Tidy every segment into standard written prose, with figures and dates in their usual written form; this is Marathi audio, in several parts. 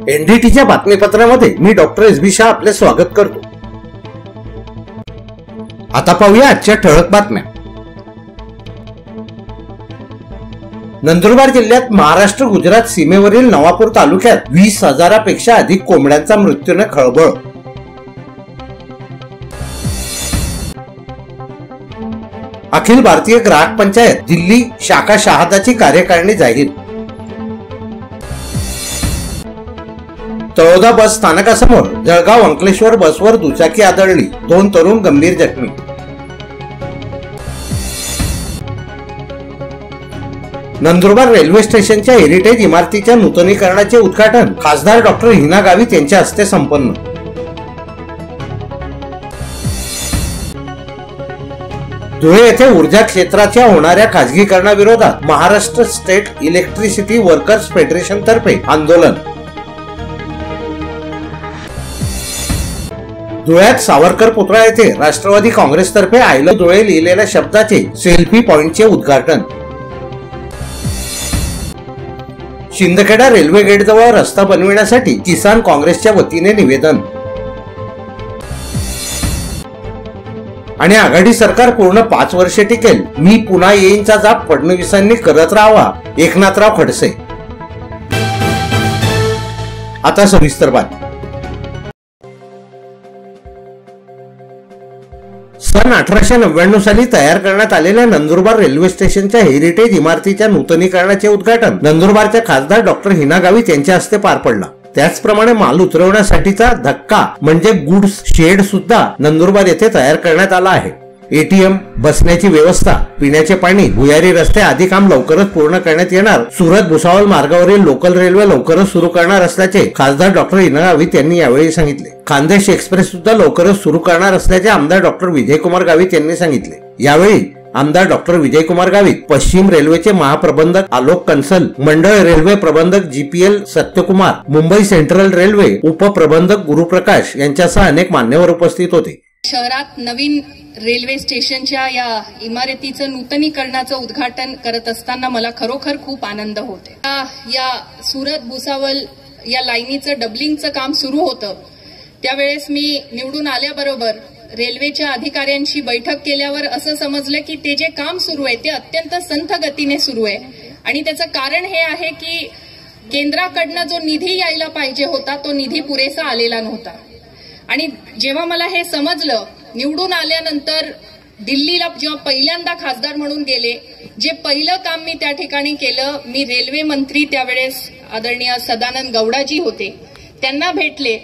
एनडीटीच्या बातमीपत्रामध्ये मी डॉक्टर एस.बी. शाह आपले स्वागत करतो। आता पाहूया आजच्या ठळक बातम्या। नंदुरबार जिल्ह्यात महाराष्ट्र गुजरात सीमेवरील नवापूर तालुक्यात 20,000पेक्षा अधिक कोंबड्यांचा मृत्यूने खळबळ। अखिल भारतीय ग्राहक पंचायत दिल्ली शाखा शहादाची कार्यकारिणी जाहीर। तळोदा बस स्थानकासमोर जळगाव अंकलेश्वर बसवर दुचाकी आदळली, 2 तरुण गंभीर जखमी। नंदुरबार रेल्वे स्टेशनच्या हेरिटेज इमारतीच्या नूतनीकरणाचे उद्घाटन खासदार डॉक्टर हिना गावित यांच्या हस्ते संपन्न। धुळे येथे ऊर्जा क्षेत्राच्या होणाऱ्या खासगीकरणाविरोधात Maharashtra state electricity workers federation तर्फे आंदोलन। धुळ्यात सावरकर पुतळा येथे राष्ट्रवादी काँग्रेसतर्फे आय लव्ह धुळे लिहिलेल्या शब्दाचे सेल्फी पॉइंटचे उद्घाटन। शिंदखेडा रेल्वे गेटजवळ रस्ता बनविण्यासाठी किसान काँग्रेसच्या वतीने निवेदन। आणि आघाडी सरकार पूर्ण 5 वर्षे टिकेल, मी पुन्हा येईनचा जाप फडणवीसांनी करत राहावा, एकनाथराव खडसे। आता सविस्तर बातमी। सन 1899 साली तयार करण्यात आलेल्या नंदुरबार रेल्वे स्टेशनच्या हेरिटेज इमारतीच्या नूतनीकरणाचे उद्घाटन नंदुरबारच्या खासदार डॉक्टर हिना गावित यांच्या हस्ते पार पडला। त्याचप्रमाणे माल उतरवण्यासाठीचा धक्का म्हणजे गुड्स शेड सुद्धा नंदुरबार येथे तयार करण्यात आला आहे। एटीएम, बसण्याची व्यवस्था, पिण्याचे पाणी, भुयारी रस्ते आदी काम लवकरच पूर्ण करण्यात येणार। सुरत भुसावळ मार्गावरील लोकल रेल्वे लवकरच सुरू करणार असल्याचे खासदार डॉक्टर हिना गावित यांनी यावेळी सांगितले। खानदेश एक्सप्रेस सुद्धा लवकरच सुरू करणार असल्याचे आमदार डॉक्टर विजयकुमार गावित यांनी सांगितले। यावेळी आमदार डॉक्टर विजयकुमार गावित, पश्चिम रेल्वेचे महाप्रबंधक आलोक कंसल, मंडळ रेल्वे प्रबंधक GPL Satyakumar, Mumbai central railway उपप्रबंधक गुरुप्रकाश यांच्यासह अनेक मान्यवर उपस्थित होते। शहरात नवीन रेल्वे स्टेशनच्या या इमारतीचं नूतनीकरणाचं उद्घाटन करत असताना मला खरोखर खूप आनंद होते। या सुरत भुसावळ या लाईनीचं डबलिंगचं काम सुरू होतं त्यावेळेस मी निवडून आल्याबरोबर रेल्वेच्या अधिकाऱ्यांशी बैठक केल्यावर असं समजलं की ते जे काम सुरू आहे ते अत्यंत संथ गतीने सुरू आहे आणि त्याचं कारण हे आहे की केंद्राकडनं जो निधी यायला पाहिजे होता तो निधी पुरेसा आलेला नव्हता। आणि जेव्हा मला हे समजलं, निवडून आल्यानंतर दिल्लीला जेव्हा पहिल्यांदा खासदार म्हणून गेले, जे पहिलं काम मी त्या ठिकाणी केलं, मी रेल्वे मंत्री त्यावेळेस आदरणीय सदानंद गौडाजी होते, त्यांना भेटले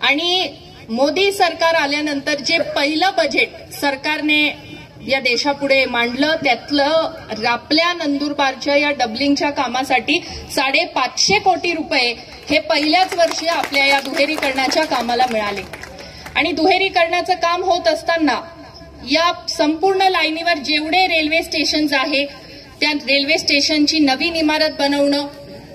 आणि मोदी सरकार आल्यानंतर जे पहिलं बजेट सरकारने या देशापुढे मांडलं त्यातलं आपल्या नंदुरबारच्या या डबलिंगच्या कामासाठी 550 कोटी रुपये हे पहिल्याच वर्षी आपल्या या दुहेरीकरणाच्या कामाला मिळाले। आणि दुहेरीकरणाचं काम होत असताना या संपूर्ण लाईनीवर जेवढे रेल्वे स्टेशन्स आहे त्या रेल्वे स्टेशनची नवीन इमारत बनवणं,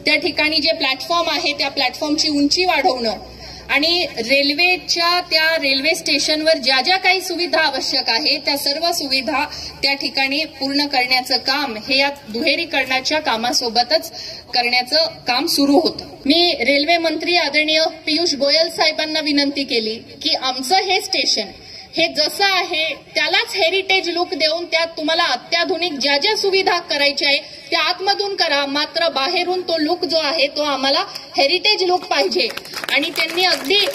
त्या ठिकाणी जे प्लॅटफॉर्म आहे त्या प्लॅटफॉर्मची उंची वाढवणं आणि रेल्वेच्या त्या रेल्वे स्टेशनवर ज्या ज्या काही सुविधा आवश्यक आहे त्या सर्व सुविधा त्या ठिकाणी पूर्ण करण्याचं काम हे या दुहेरीकरणाच्या कामासोबतच करण्याचं काम सुरू होतं। मी रेल्वे मंत्री आदरणीय पियुष गोयल साहेबांना विनंती केली की आमचं हे स्टेशन हे जसं आहे त्यालाच हेरिटेज लुक देऊन त्यात तुम्हाला अत्याधुनिक ज्या ज्या सुविधा करायच्या आहे त्या आतमधून करा, मात्र बाहेरून तो लुक जो आहे तो आम्हाला हेरिटेज लुक पाहिजे। आणि त्यांनी अगदी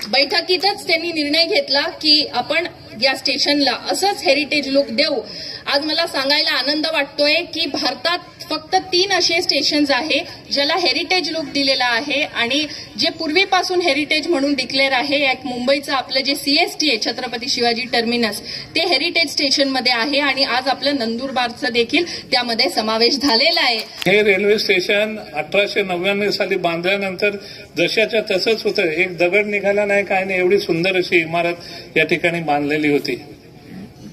बैठकीतच त्यांनी निर्णय घेतला की आपण या स्टेशनला असंच हेरिटेज लुक देऊ। आज मला सांगायला आनंद वाटतोय की भारतात फक्त 3 असे स्टेशन्स आहे ज्याला हेरिटेज लुक दिलेला आहे आणि जे पूर्वीपासून हेरिटेज म्हणून डिक्लेअर आहे, एक मुंबईचं आपलं जे सीएसटी आहे छत्रपती शिवाजी टर्मिनस ते हेरिटेज स्टेशन मध्ये आहे आणि आज आपलं नंदुरबारचं देखील त्यामध्ये समावेश झालेला आहे। हे रेल्वे स्टेशन 1899 साली बांधल्यानंतर जशाच्या तसंच होतं, एक दगड निघाला नाही काय नाही, एवढी सुंदर अशी इमारत या ठिकाणी बांधलेली होती।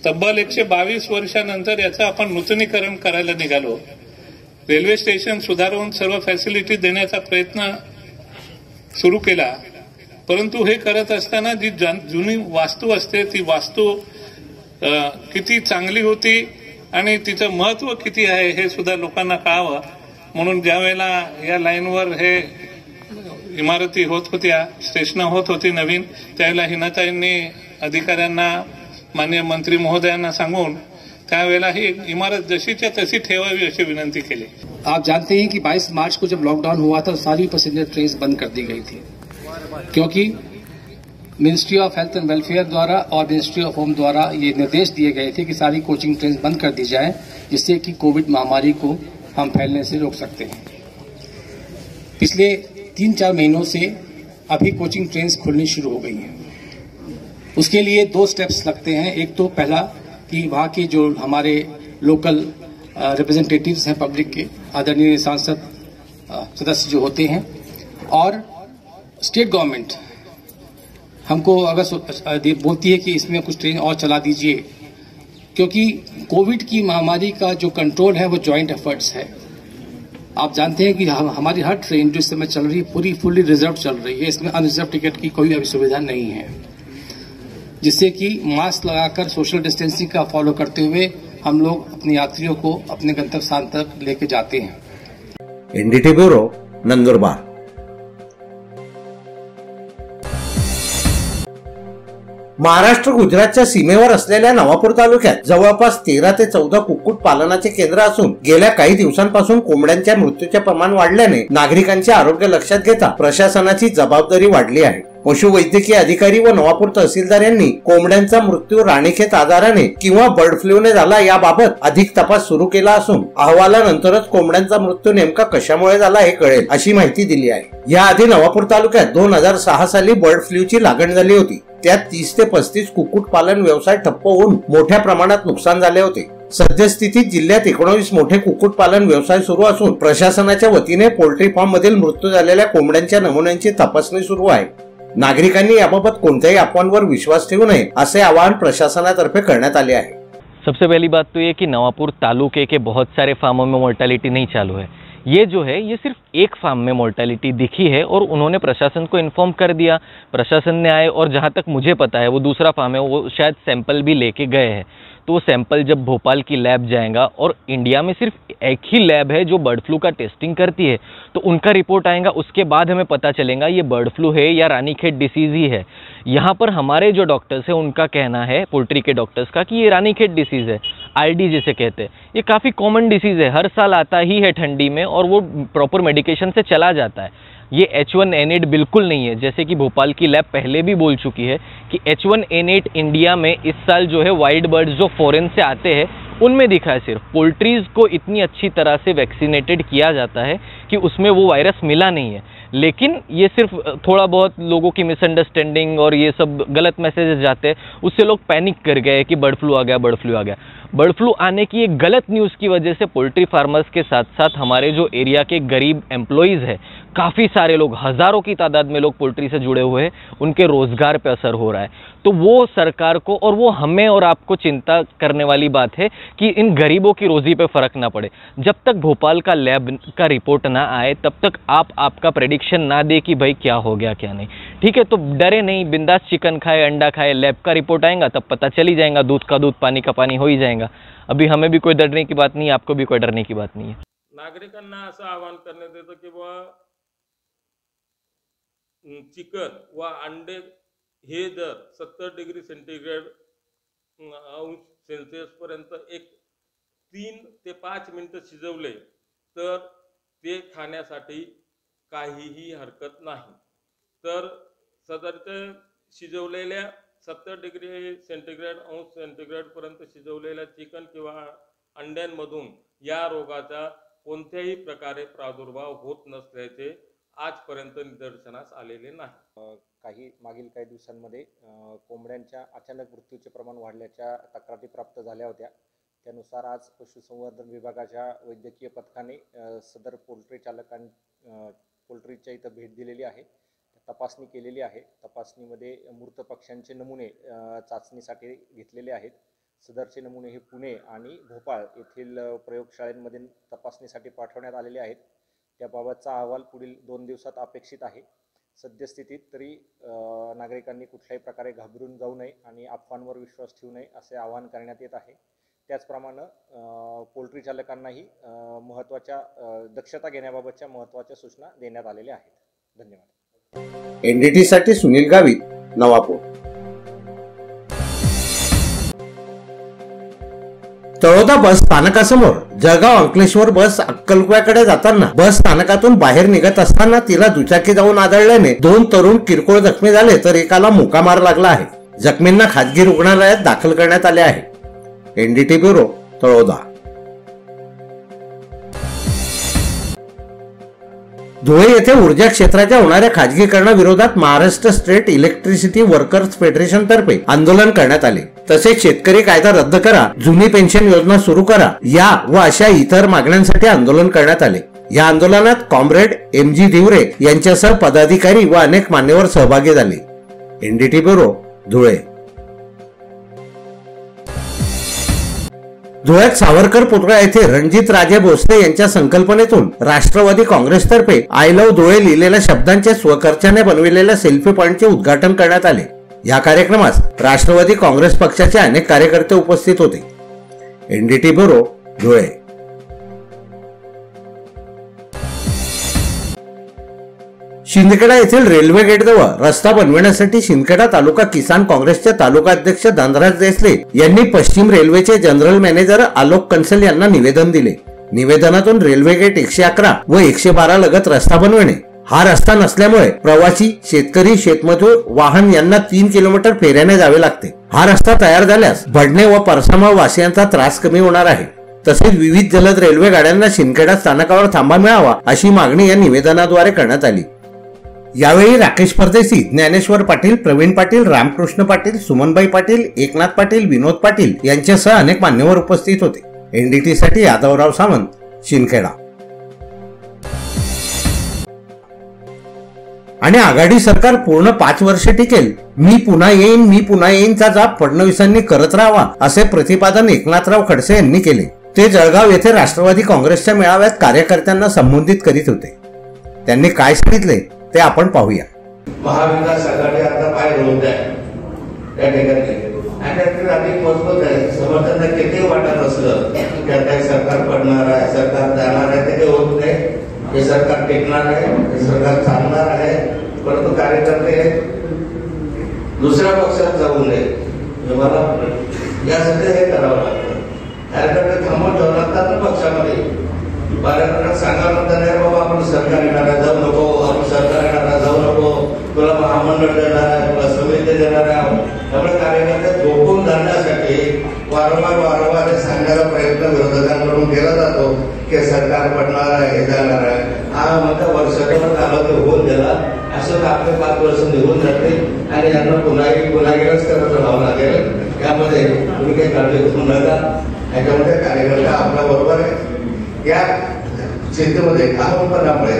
तब्बल 122 वर्षानंतर याचं आपण नूतनीकरण करायला निघालो। रेल्वे स्टेशन सुधारून सर्व फॅसिलिटी देण्याचा प्रयत्न सुरू केला, परंतु हे करत असताना जी जुनी वास्तू असते ती वास्तू किती चांगली होती आणि तिचं महत्व किती आहे हे सुद्धा लोकांना कळावं, म्हणून ज्यावेळेला या लाईनवर हे इमारती होत होत्या, स्टेशनं होत होती नवीन, त्यावेळेला हिनाताईंनी अधिकाऱ्यांना, माननीय मंत्री महोदयांना सांगून त्यावेळेला ही इमारत जशीच्या तशी ठेवावी अशी विनंती केली। आप जानते हैं कि 22 मार्च को जब लॉकडाउन हुआ था सारी पैसेंजर ट्रेन बंद कर दी गई थी, क्योंकि ministry of health end welfare द्वारा और मिनिस्ट्री ऑफ होम द्वारा ये निर्देश दिए गए थे कि सारी कोचिंग ट्रेन बंद कर दी जाए, जिससे कि कोविड महामारी को हम फैलने से रोक सकते हैं। पिछले 3-4 महीनों से अभी कोचिंग ट्रेन खुलनी शुरू हो गई हैं। उसके लिए 2 स्टेप्स लगते हैं। एक तो पहला कि वहाँ के जो हमारे लोकल रिप्रेजेंटेटिव्स हैं पब्लिक के, आदरणीय सांसद सदस्य जो होते हैं, और स्टेट गवर्नमेंट हमको अगर बोलती है कि इसमें कुछ ट्रेन और चला दीजिए, क्योंकि कोविड की महामारी का जो कंट्रोल है वो जॉइंट एफर्ट्स है। आप जानते हैं कि हमारी हर ट्रेन जो इस समय चल रही है पूरी फुल्ली रिजर्व चल रही है, इसमें अनरिजर्व टिकट की कोई अभी सुविधा नहीं है, जिससे कि मास्क लगाकर सोशल डिस्टेंसिंग का फॉलो करते हुए हम लोग अपने यात्रियों को अपने गंतव्य स्थान तक लेके जाते हैं। NDT bureau, Nandurbar. महाराष्ट्र गुजरातच्या सीमेवर असलेल्या नवापूर तालुक्यात जवळपास 13 ते 14 कुक्कुट पालनाचे केंद्र असून गेल्या काही दिवसांपासून कोंबड्यांच्या मृत्यूचे प्रमाण वाढल्याने नागरिकांचे आरोग्य लक्षात घेता प्रशासनाची जबाबदारी वाढली आहे। पशुवैद्यकीय अधिकारी व नवापूर तहसीलदार यांनी कोंबड्यांचा मृत्यू राणीखेत आजाराने किंवा बर्ड फ्लूने झाला याबाबत अधिक तपास सुरू केला असून अहवालानंतरच कोंबड्यांचा मृत्यू नेमका कशामुळे झाला हे कळेल अशी माहिती दिली आहे। याआधी नवापूर तालुक्यात 2006 साली बर्ड फ्लूची लागण झाली होती। त्यात 30 ते 35 कुक्कुट पालन व्यवसाय ठप्प होऊन मोठ्या प्रमाणात नुकसान झाले होते। सद्यस्थितीत जिल्ह्यात 19 मोठे कुक्कुट पालन व्यवसाय सुरू असून प्रशासनाच्या वतीने पोल्ट्री फार्म मधील मृत्यू झालेल्या कोंबड्यांच्या नमुन्यांची तपासणी सुरू आहे। नागरिकांनी याबाबत कोणत्याही अफवांवर विश्वास ठेवू नये असे आवाहन प्रशासनातर्फे करण्यात आले आहे। सबसे पहली बात तो ये कि नवापुर तालुके के बहुत सारे फार्मों में मोर्टेलिटी नहीं चालू है। ये जो है ये सिर्फ एक फार्म में मोर्टेलिटी दिखी है और उन्होंने प्रशासन को इन्फॉर्म कर दिया, प्रशासन ने आए और जहाँ तक मुझे पता है वो दूसरा फार्म है, वो शायद सैंपल भी लेके गए हैं। तो वो सैंपल जब भोपाल की लैब जाएगा, और इंडिया में सिर्फ एक ही लैब है जो बर्ड फ्लू का टेस्टिंग करती है, तो उनका रिपोर्ट आएगा, उसके बाद हमें पता चलेगा ये बर्ड फ्लू है या रानीखेत डिसीज ही है। यहाँ पर हमारे जो डॉक्टर्स हैं उनका कहना है, पोल्ट्री के डॉक्टर्स का, कि ये रानीखेत डिसीज है, आईडी जिसे कहते हैं। ये काफ़ी कॉमन डिसीज है, हर साल आता ही है ठंडी में और वो प्रॉपर मेडिकेशन से चला जाता है। ये H1N8 बिल्कुल नहीं है, जैसे कि भोपाल की लैब पहले भी बोल चुकी है कि H1N8 इंडिया में इस साल जो है वाइल्ड बर्ड्स जो फॉरेन से आते हैं उनमें दिखा है। सिर्फ पोल्ट्रीज को इतनी अच्छी तरह से वैक्सीनेटेड किया जाता है कि उसमें वो वायरस मिला नहीं है। लेकिन ये सिर्फ थोड़ा बहुत लोगों की मिसअंडरस्टैंडिंग और ये सब गलत मैसेजेस जाते हैं, उससे लोग पैनिक कर गए कि बर्ड फ्लू आ गया, बर्ड फ्लू आ गया। बर्ड फ्लू आने की एक गलत न्यूज़ की वजह से पोल्ट्री फार्मर्स के साथ साथ हमारे जो एरिया के गरीब एम्प्लॉयज़ हैं, काफ़ी सारे लोग, हज़ारों की तादाद में लोग पोल्ट्री से जुड़े हुए हैं, उनके रोज़गार पे असर हो रहा है। तो वो सरकार को और वो हमें और आपको चिंता करने वाली बात है कि इन गरीबों की रोज़ी पे फ़र्क ना पड़े। जब तक भोपाल का लैब का रिपोर्ट ना आए तब तक आप आपका प्रेडिक्शन ना दे कि भाई क्या हो गया क्या नहीं। ठीक है, तो डरे नहीं, बिंदास चिकन खाए, अंडा खाए, लैब का रिपोर्ट आएगा तब पता चल ही जाएगा, दूध का दूध, पानी का पानी हो ही जाएगा। अभी हमें भी कोई डरने की बात नहीं है, आपको भी कोई डरने की बात नहीं है। नागरिकांना असं आवाहन करण्यात येतं की बुवा चिकन व अंडे हे जर 70 डिग्री सेंटीग्रेड अंश सेल्सिअस पर्यंत एक 3 ते 5 मिनिटं शिजवले तर ते खाण्यासाठी काहीही हरकत नाही। तर सदरच्या शिजवलेल्या 70 डिग्री सेंटीग्रेड अंश सेंटीग्रेड पर्यंत शिजवलेल्या चिकन किंवा अंड्यांमधून या रोगाचा कोणत्याही प्रकारे प्रादुर्भाव होत नसल्याचे आजपर्यंत निदर्शनास आलेले नाही। मागील काही दिवसांमध्ये कोंबड्यांच्या अचानक मृत्यूचे प्रमाण वाढल्याच्या तक्रारी प्राप्त झाल्या होत्या। त्यानुसार आज पशुसंवर्धन विभागाच्या वैद्यकीय पथकाने सदर पोल्ट्री चालकांनी पोल्ट्रीच्या इथं भेट दिलेली आहे, तपासणी केलेली आहे। तपासणीमध्ये मृत पक्ष्यांचे नमुने चाचणीसाठी घेतलेले आहेत। सदरचे नमुने हे पुणे आणि भोपाळ येथील प्रयोगशाळेमध्ये तपासणीसाठी पाठवण्यात आलेले आहेत। त्याबाबतचा अहवाल पुढील 2 दिवसात अपेक्षित आहे। सद्यस्थितीत तरी नागरिकांनी कुठल्याही प्रकारे घाबरून जाऊ नये आणि अफवांवर विश्वास ठेवू नये असे आवाहन करण्यात येत आहे। त्याचप्रमाणे पोल्ट्री चालकांनाही महत्त्वाच्या दक्षता घेण्याबाबतच्या महत्त्वाच्या सूचना देण्यात आलेल्या आहेत। धन्यवाद। NDT साठी सुनील गावित, नवापूर. तळोदा बस स्थानकासमोर जळगाव अंकलेश्वर बस अक्कलकुव्याकडे जाताना बस स्थानकातून बाहेर निघत असताना तिला दुचाकी जाऊन आदळल्याने 2 तरुण किरकोळ जखमी झाले तर एकाला मुका मार लागला आहे. जखमींना खासगी रुग्णालयात दाखल करण्यात आले आहे. NDT bureau, Taloda. धुळे येथे ऊर्जा क्षेत्राच्या होणाऱ्या खाजगीकरणाविरोधात Maharashtra state electricity workers federation तर्फे आंदोलन करण्यात आले. तसेच शेतकरी कायदा रद्द करा, जुनी पेन्शन योजना सुरू करा या व अशा इतर मागण्यांसाठी आंदोलन करण्यात आले. या आंदोलनात कॉम्रेड MG दिवरे यांच्यासह पदाधिकारी व अनेक मान्यवर सहभागी झाले. NDT bureau, Dhule. धुळ्यात सावरकर पुतळा येथे रणजित राजे भोसले यांच्या संकल्पनेतून राष्ट्रवादी काँग्रेसतर्फे आय लव्ह धुळे लिहिलेल्या शब्दांचे स्वखर्चाने बनविलेल्या सेल्फी पॉइंटचे उद्घाटन करण्यात आले. या कार्यक्रमास राष्ट्रवादी काँग्रेस पक्षाचे अनेक कार्यकर्ते उपस्थित होते. NDT bureau, Dhule. शिंदखेडा येथील रेल्वे गेटजवळ रस्ता बनविण्यासाठी शिंदखेडा तालुका किसान काँग्रेसचे तालुका अध्यक्ष धनराज देसले यांनी पश्चिम रेल्वेचे जनरल मॅनेजर आलोक कन्सल यांना निवेदन दिले. निवेदनातून रेल्वे गेट 111 व 112 लगत रस्ता बनविणे, हा रस्ता नसल्यामुळे प्रवासी, शेतकरी, शेतमजूर, वाहन यांना 3 किलोमीटर फेऱ्याने जावे लागते. हा रस्ता तयार झाल्यास भडणे व परसामाळ वासियांचा त्रास कमी होणार आहे. तसेच विविध जलद रेल्वे गाड्यांना शिंदखेडा स्थानकावर थांबा मिळावा अशी मागणी या निवेदनाद्वारे करण्यात आली. यावेळी राकेश परदेशी, ज्ञानेश्वर पाटील, प्रवीण पाटील, रामकृष्ण पाटील, सुमनबाई पाटील, एकनाथ पाटील, विनोद पाटील यांच्यासह अनेक मान्यवर उपस्थित होते. NDT साठी यादवराव सावंत, शिंदखेडा. आणि आघाडी सरकार पूर्ण 5 वर्ष टिकेल, मी पुन्हा येईनचा जाप फडणवीसांनी करत राहावा असे प्रतिपादन एकनाथराव खडसे यांनी केले. ते जळगाव येथे राष्ट्रवादी काँग्रेसच्या मेळाव्यात कार्यकर्त्यांना संबोधित करीत होते. त्यांनी काय सांगितले ते आपण पाहूया. महाविकास आघाडी आता पाय रोवत आहे त्या ठिकाणी आणि त्यातील अधिक मजबूत आहे. समर्थांना किती वाटत असलं की आता सरकार पडणार आहे, सरकार जाणार आहे, ते काही होत नाही. हे सरकार टिकणार आहे, हे सरकार चालणार आहे. परंतु कार्यकर्ते दुसऱ्या पक्षात जाऊ नये मला यासाठी हे करावं लागतं. कार्यकर्ते थांबून ठेवून लागतात ना पक्षामध्ये. कार्यकर्त्यांना सांगावं लागतं नाही बाबा आपण सरकार येणार जाऊ नको, आपण सरकार येणार जाऊ नको, तुला महामंडळ देणार आहे, तुला समिती देणार आहे. त्यामुळे कार्यकर्ते झोपून जाण्यासाठी वारंवार हे सांगण्याचा प्रयत्न विरोधकांकडून केला जातो की सरकार पडणार आहे, हे जाणार आहे. हा म्हणता वर्षाचा कालावधी होऊन गेला असं आपले 5 वर्ष निघून जाते आणि यांना पुन्हा करत राहावं लागेल. यामध्ये तुम्ही काही काळजी करू नका. याच्यामध्ये कार्यकर्ता आपल्या बरोबर आहे. या स्थितीमध्ये ठामपणामुळे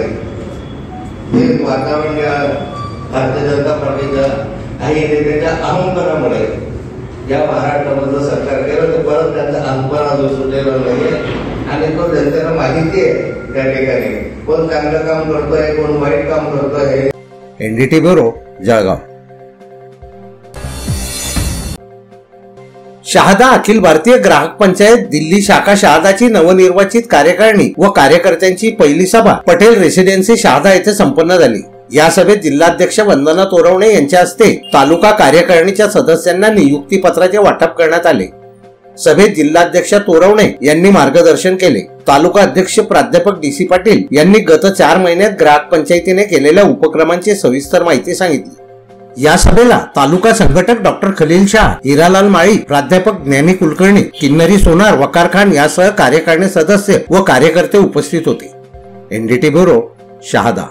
हे वातावरण या भारतीय जनता पार्टीच्या काही नेत्यांच्या अहंकारामुळे या महाराष्ट्रामध्ये सरकार केलं तर परत त्यांचा अहंकार जो सुटलेला नाहीये आणि तो जनतेला माहिती आहे त्या ठिकाणी कोण चांगलं काम करतोय, कोण वाईट काम करतोय. NDT bureau, Jalgaon. शहादा अखिल भारतीय ग्राहक पंचायत दिल्ली शाखा शहादाची नवनिर्वाचित कार्यकारिणी व कार्यकर्त्यांची पहिली सभा पटेल रेसिडेन्सी शहादा येथे संपन्न झाली. या सभेत जिल्हाध्यक्ष वंदना तोरवणे यांच्या हस्ते तालुका कार्यकारिणीच्या सदस्यांना नियुक्ती पत्राचे वाटप करण्यात आले. सभेत जिल्हाध्यक्ष तोरवणे यांनी मार्गदर्शन केले. तालुका अध्यक्ष प्राध्यापक DC पाटील यांनी गत 4 महिन्यात ग्राहक पंचायतीने केलेल्या उपक्रमांची सविस्तर माहिती सांगितली. या सभेला तालुका संघटक डॉक्टर खलील शाह, हिरालाल माळी, प्राध्यापक ज्ञानी कुलकर्णी, किन्नरी सोनार, वकार खान यासह कार्यकारिणी सदस्य व कार्यकर्ते उपस्थित होते. NDT bureau, Shahada.